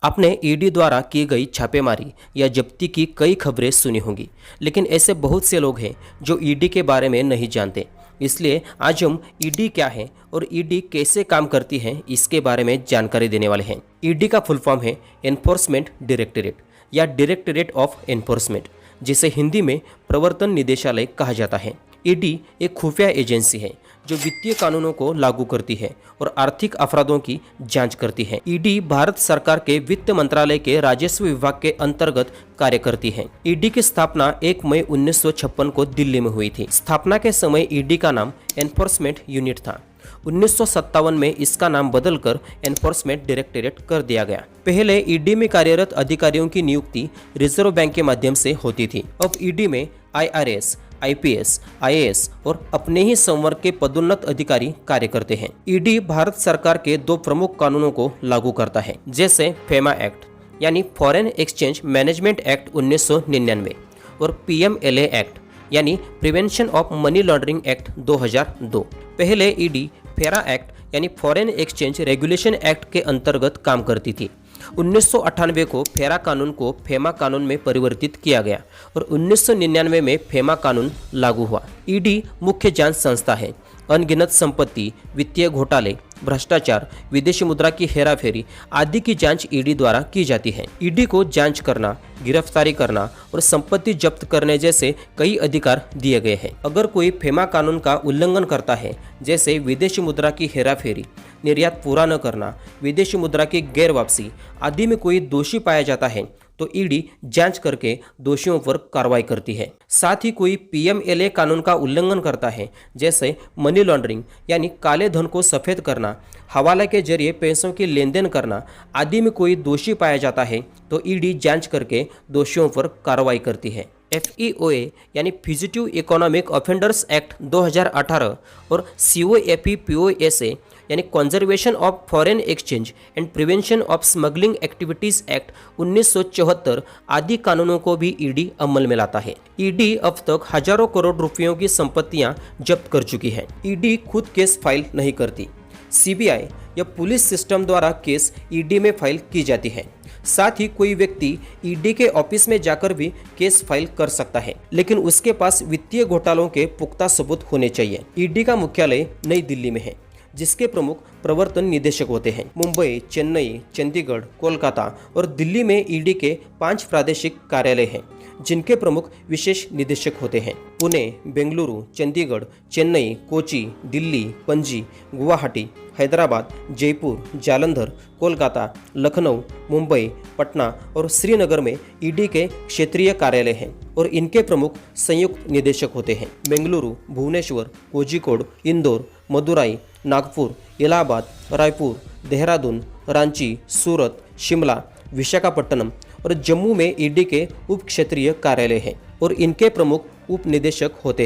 आपने ईडी द्वारा की गई छापेमारी या जब्ती की कई खबरें सुनी होंगी, लेकिन ऐसे बहुत से लोग हैं जो ईडी के बारे में नहीं जानते। इसलिए आज हम ईडी क्या है और ईडी कैसे काम करती है इसके बारे में जानकारी देने वाले हैं। ईडी का फुल फॉर्म है एनफोर्समेंट डायरेक्टरेट या डायरेक्टरेट ऑफ एनफोर्समेंट, जिसे हिंदी में प्रवर्तन निदेशालय कहा जाता है। ईडी एक खुफिया एजेंसी है जो वित्तीय कानूनों को लागू करती है और आर्थिक अपराधों की जांच करती है। ईडी भारत सरकार के वित्त मंत्रालय के राजस्व विभाग के अंतर्गत कार्य करती है। ईडी की स्थापना 1 मई 1956 को दिल्ली में हुई थी। स्थापना के समय ईडी का नाम एनफोर्समेंट यूनिट था। 1957 में इसका नाम बदलकर एनफोर्समेंट डायरेक्टरेट कर दिया गया। पहले ईडी में कार्यरत अधिकारियों की नियुक्ति रिजर्व बैंक के माध्यम से होती थी। अब ईडी में आईआरएस, आईपीएस, आईएएस और अपने ही संवर्ग के पदोन्नत अधिकारी कार्य करते हैं। ईडी भारत सरकार के 2 प्रमुख कानूनों को लागू करता है, जैसे फेमा एक्ट यानी फॉरेन एक्सचेंज मैनेजमेंट एक्ट 1999 और पीएमएलए एक्ट यानी prevention of money laundering act 2002। पहले ईडी फेरा एक्ट यानी फॉरेन एक्सचेंज रेगुलेशन एक्ट के अंतर्गत काम करती थी। 1998 को फेरा कानून को फेमा कानून में परिवर्तित किया गया और 1999 में फेमा कानून लागू हुआ। ईडी मुख्य जांच संस्था है। अनगिनत संपत्ति, वित्तीय घोटाले, भ्रष्टाचार, विदेशी मुद्रा की हेराफेरी आदि की जांच ईडी द्वारा की जाती है। ईडी को जांच करना, गिरफ्तारी करना और संपत्ति जब्त करने जैसे कई अधिकार दिए गए हैं। अगर कोई फेमा कानून का उल्लंघन करता है, जैसे विदेशी मुद्रा की हेराफेरी, निर्यात पूरा न करना, विदेशी मुद्रा की गैर वापसी आदि में कोई दोषी पाया जाता है तो ईडी जांच करके दोषियों पर कार्रवाई करती है। साथ ही कोई पीएमएलए कानून का उल्लंघन करता है, जैसे मनी लॉन्ड्रिंग यानी काले धन को सफेद करना, हवाला के जरिए पैसों की लेन देन करना आदि में कोई दोषी पाया जाता है तो ईडी जांच करके दोषियों पर कार्रवाई करती है। FEOA यानी फ्यूजिटिव इकोनॉमिक ऑफेंडर्स एक्ट 2018 और COFEPOSA यानी conservation of foreign exchange and prevention of smuggling activities act 1974 आदि कानूनों को भी ईडी अमल में लाता है। ईडी अब तक हजारों करोड़ रुपयों की संपत्तियां जब्त कर चुकी है। ईडी खुद केस फाइल नहीं करती। सीबीआई या पुलिस सिस्टम द्वारा केस ईडी में फाइल की जाती है। साथ ही कोई व्यक्ति ईडी के ऑफिस में जाकर भी केस फाइल कर सकता है, लेकिन उसके पास वित्तीय घोटालों के पुख्ता सबूत होने चाहिए। ईडी का मुख्यालय नई दिल्ली में है, जिसके प्रमुख प्रवर्तन निदेशक होते हैं। मुंबई, चेन्नई, चंडीगढ़, कोलकाता और दिल्ली में ईडी के 5 प्रादेशिक कार्यालय हैं, जिनके प्रमुख विशेष निदेशक होते हैं। पुणे, बेंगलुरु, चंडीगढ़, चेन्नई, कोची, दिल्ली, पणजी, गुवाहाटी, हैदराबाद, जयपुर, जालंधर, कोलकाता, लखनऊ, मुंबई, पटना और श्रीनगर में ईडी के क्षेत्रीय कार्यालय हैं और इनके प्रमुख संयुक्त निदेशक होते हैं। बेंगलुरु, भुवनेश्वर, कोझिकोड, इंदौर, मदुराई, नागपुर, इलाहाबाद, रायपुर, देहरादून, रांची, सूरत, शिमला, विशाखापट्टनम और जम्मू में ईडी के उप क्षेत्रीय कार्यालय हैं और इनके प्रमुख उप निदेशक होते हैं।